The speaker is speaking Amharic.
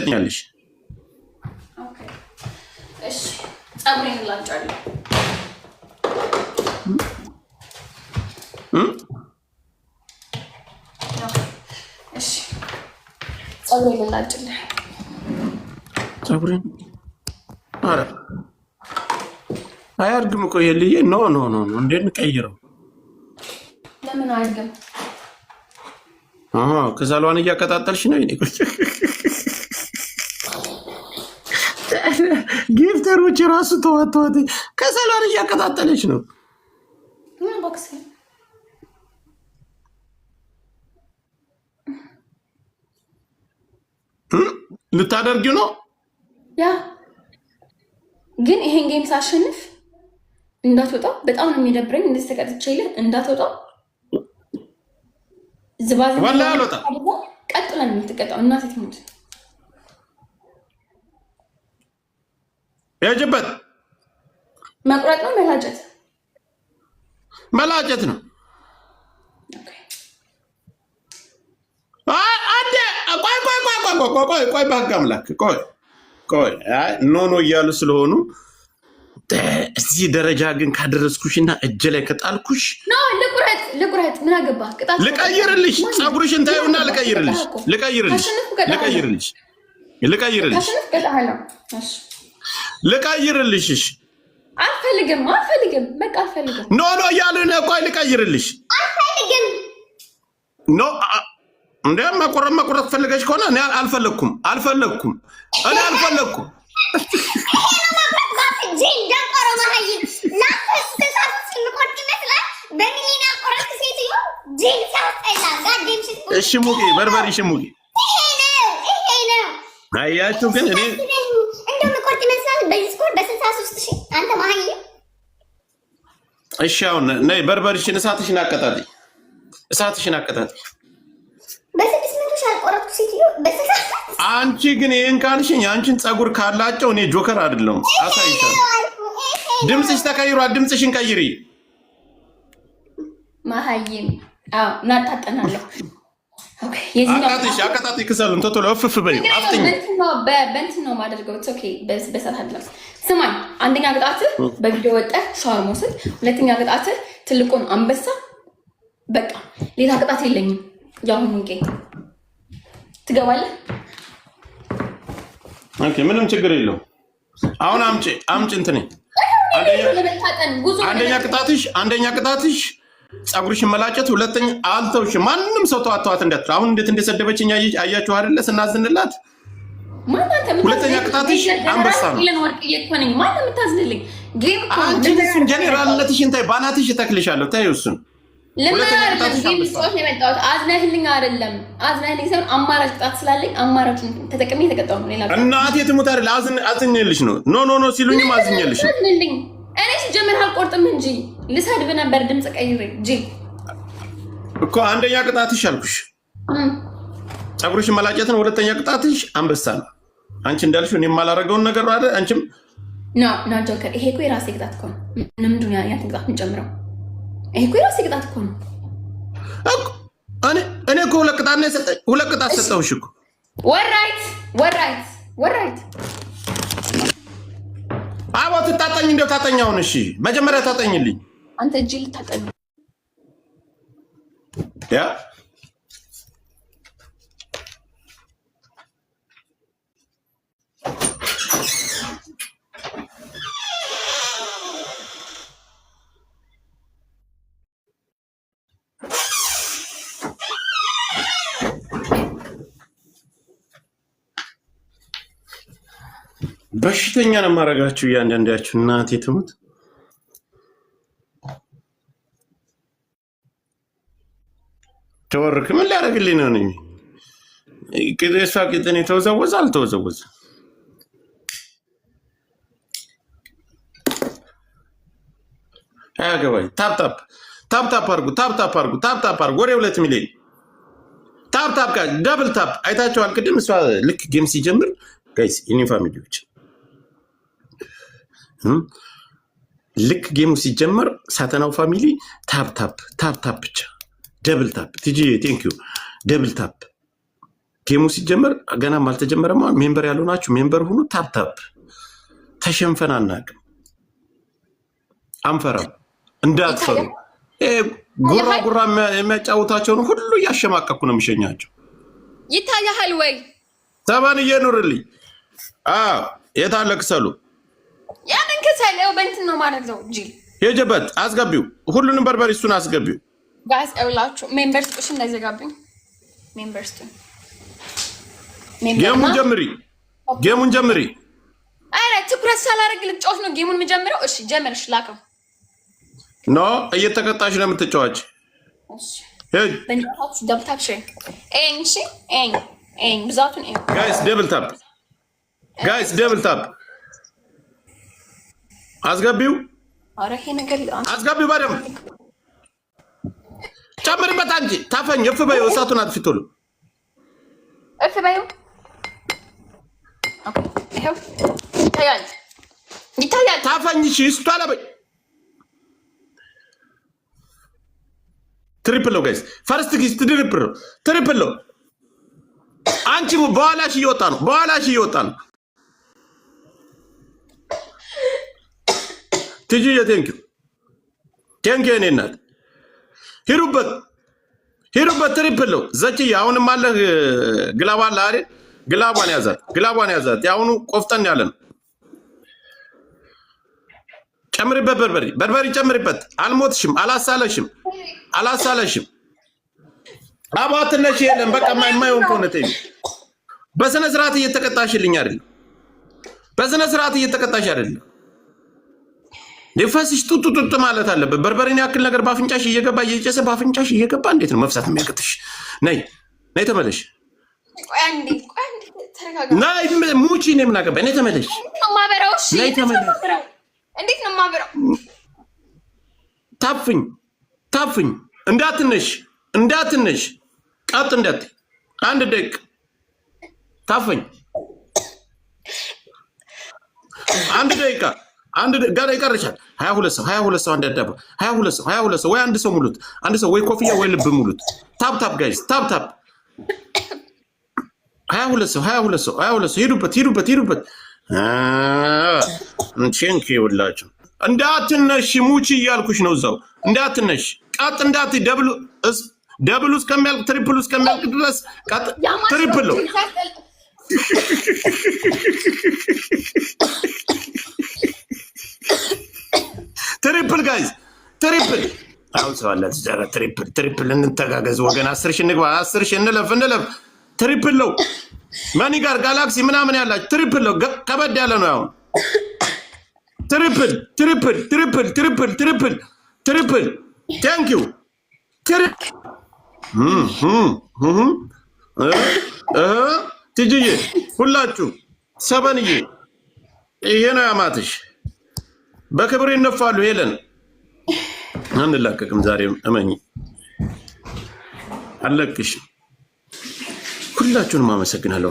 ትሰጥኛለሽ? ኦኬ እሺ ጸጉሬን ላጫለሁ እሺ ጸጉሬን ላጭልህ ጸጉሬን አረ አያድግም እኮ ይልዬ ኖ እንዴት እንቀይረው ለምን አያድግም ከዛሏን እያቀጣጠልሽ ነው ይኔ ጊፍተሮች ራሱ ተዋተዋት ከዛሏን እያቀጣጠለች ነው ምን ቦክስ ልታደርጊው ነው ያ ግን ይሄን ጌም ሳሸንፍ እንዳትወጣ በጣም ነው የሚደብረኝ እንደዚህ ተቀጥቼ ይለ እንዳትወጣ ዝባዝ ወላ አልወጣ ቀጥለን የምትቀጣው እናቴ ትሙት ያጀበት መቁረጥ ነው መላጨት ነው አንዴ ቆይ ባጋምላክ ቆይ ኖ እያሉ ስለሆኑ እዚህ ደረጃ ግን ካደረስኩሽና እጅ ላይ ከጣልኩሽ ኖ ልቁረጥ ምን አገባ ቅጣት ልቀይርልሽ ጸጉርሽን ታዩና ልቀይርልሽ አልፈልግም በቃ አልፈልግም ኖ እያሉ ነው ቆይ ልቀይርልሽ ኖ እንደ መቆረጥ ፈልገሽ ከሆነ እኔ አልፈለኩም እኔ አልፈለኩም እሺ ሙቂ በርበሪ ሽሙቂ አያችሁ ግን እኔ እንደምቆርጥ ይመስላል በዚህ ስኮር በ63 ሺህ አንተ ማህይ እሺ አሁን ነይ በርበሪሽን እሳትሽን አቀጣጥይ በ600 ሺህ አልቆረጥኩ ሴትዮ አንቺ ግን ይሄን ካልሽኝ አንቺን ጸጉር ካላጨው እኔ ጆከር አይደለም አሳይሻለሁ ድምጽሽ ተቀይሯል ድምጽሽን ቀይሪ ማህይም ናጣጣናለሁ ኦኬ አቀጣጥይ ክሰሉን ቶሎ እፍፍ በይ አፍጥኝ በእንትን ነው ማደርገው ኦኬ በሰዓት አይደለም ስማኝ አንደኛ ቅጣት በቪዲዮ ወጣ ሻወር መውሰድ ሁለተኛ ቅጣት ትልቁን አንበሳ በቃ ሌላ ቅጣት የለኝም ያሁን እንዴ ትገባለህ ኦኬ ምንም ችግር የለው አሁን አምጪ እንትኔ አንደኛ ቅጣትሽ ጸጉርሽን መላጨት ሁለተኛ አልተውሽ ማንንም ሰው ተዋተዋት እንዳት አሁን እንዴት እንደሰደበችኝ አያችሁ አይደለ ስናዝንላት ሁለተኛ ቅጣትሽ አንበሳ ነው ማንም ታዝንልኝ ጌም አንቺ እሱን ጀነራልነትሽን ታይ ባናትሽ ተክልሻለሁ ታይ እሱን አዝነህልኝ አይደለም አዝነህልኝ ሳይሆን አማራጭ ቅጣት ስላለኝ አማራጩን ተጠቅሜ ተቀጣው ነው ሌላ እናቴ ትሙት አይደል አዝኜልሽ ነው ኖ ሲሉኝም አዝኜልሽ አዝነህልኝ እኔ ሲጀምር አልቆርጥም እንጂ ልሰድብ ነበር ድምጽ ቀይሬ እንጂ እኮ አንደኛ ቅጣትሽ አልኩሽ ጸጉርሽን መላጨት ነው ሁለተኛ ቅጣትሽ አንበሳ ነው አንቺ እንዳልሽው እኔ የማላረገውን ነገር አይደል አንቺም ና ጆከር ይሄ እኮ የራሴ ቅጣት እኮ ነው ምንም ዱንያ ያንተ ቅጣት እንጨምረው ይሄ እኮ የራሴ ቅጣት እኮ ነው እኔ እኮ ሁለት ቅጣት ሰጠሁሽ እኮ ወራይት አቦ ትታጠኝ እንደው ታጠኛውን እሺ መጀመሪያ ታጠኝልኝ አንተ እጅ ልታጠኝ ያ በሽተኛ ነው ማረጋችሁ እያንዳንዳችሁ እናቴ ትሙት ተወርክ ምን ሊያደርግልኝ ነው ነኝ ከደሳ ከደኔ ተወዘወዘ አልተወዘወዘ አገባይ ታፕ አርጉ ወሬ 2 ሚሊዮን ታፕ ጋር ዳብል ታፕ አይታችኋል ቅድም እሷ ልክ ጌም ሲጀምር ጋይስ ኢኒ ፋሚሊዎች ልክ ጌሙ ሲጀመር ሳተናው ፋሚሊ ታፕ ብቻ ደብል ታፕ ቲጂ ቴንክ ዩ ደብል ታፕ ጌሙ ሲጀመር ገናም አልተጀመረም። ሜምበር ያለው ናችሁ ሜምበር ሁኑ። ታፕታፕ ተሸንፈን አናውቅም፣ አንፈራም። እንዳትፈሩ። ጉራ የሚያጫውታቸውን ሁሉ እያሸማቀኩ ነው የሚሸኛቸው። ይታያል ወይ ሰባን እየኑርልኝ የታለ ክሰሉ? ያንን ክሰል በእንትን ነው ማለት ነው እንጂ የጀበት አስገቢው፣ ሁሉንም በርበሬ እሱን አስገቢው። ጋስ እውላችሁ ሜምበርስ ቁሽ እንዳይዘጋብኝ ሜምበርስ ጌሙን ጀምሪ። አረ ትኩረት ሳላደርግ ልጫወት ነው ጌሙን የምጀምረው። እሺ ጀመርሽ ላከው። ኖ እየተቀጣሽ ነው የምትጫወች። በእንታችሁ ደብታፕ ብዛቱን ጋይስ ደብል ታፕ አስገቢው። አረ ይሄ ነገር አስገቢው በደምብ ጨምሪበት። አንቺ ታፈኝ እፍ በይው፣ እሳቱን አጥፊቶሉ እፍ በይው። ኦኬ ይሄው ይታያል። ታፈኝ እሺ ስቷላ በይ። ትሪፕል ነው ጋይስ፣ ፈርስት ኪስ ትሪፕል ነው። አንቺ በኋላሽ እየወጣ ነው፣ ትጂዬ ቴንኪው የኔ እናት። ሂሩበት ትሪፕል ነው። ዘችዬ አሁንም አለህ ግላባ አለ አይደል? ግላቧን ያዛት። የአሁኑ ቆፍጠን ያለ ነው። ጨምሪበት፣ በርበሬ ጨምሪበት። አልሞትሽም፣ አላሳለሽም። አባትነሽ የለም። በቃ የማይሆን ከሆነ ተይ። በስነ ስርዓት እየተቀጣሽልኝ አይደለም። ፈስሽ ጡጥ ማለት አለበት። በርበሬን ያክል ነገር ባፍንጫሽ እየገባ እየጨሰ ባፍንጫሽ እየገባ እንዴት ነው መፍሳት የሚያቅትሽ? ነይ ተመለሽ። ነይ ሙቺ ነው የምናገባ። ነይ ተመለሽ። እንዴት ነው ማበራው? ታፍኝ እንዳትነሽ ቀጥ እንዳት አንድ ደቂቃ ታፈኝ። አንድ ደቂቃ ጋር ይቀርሻል። 22 ሰው አንዳዳባ 22 ሰው ወይ አንድ ሰው ሙሉት፣ አንድ ሰው ወይ ኮፍያ ወይ ልብ ሙሉት። ታፕ ጋይስ ታፕ 22 ሰው ሂዱበት። ቼንክ ይውላችሁ። እንዳትነሽ ሙቺ እያልኩሽ ነው። እዛው እንዳትነሽ ቀጥ ደብሉ እስከሚያልቅ ትሪፕሉ እስከሚያልቅ ድረስ ቀጥ ትሪፕል ነው። ትሪፕል ጋይዝ ትሪፕል። አሁን ሰው አለ ዘራ ትሪፕል እንተጋገዝ ወገን። 10 ሺህ እንግባ፣ 10 ሺህ እንለፍ። ትሪፕል ነው። ማኒ ጋር ጋላክሲ ምናምን ያላችሁ ትሪፕል ነው። ከበድ ያለ ነው። አሁን ትሪፕል ቴንክ ዩ ትጅዬ ሁላችሁ ሰበንዬ ይሄ ነው ያማትሽ። በክብር ይነፋሉ። ሄለን አንላቀቅም ዛሬም እመኝ አለቅሽ። ሁላችሁንም አመሰግናለሁ።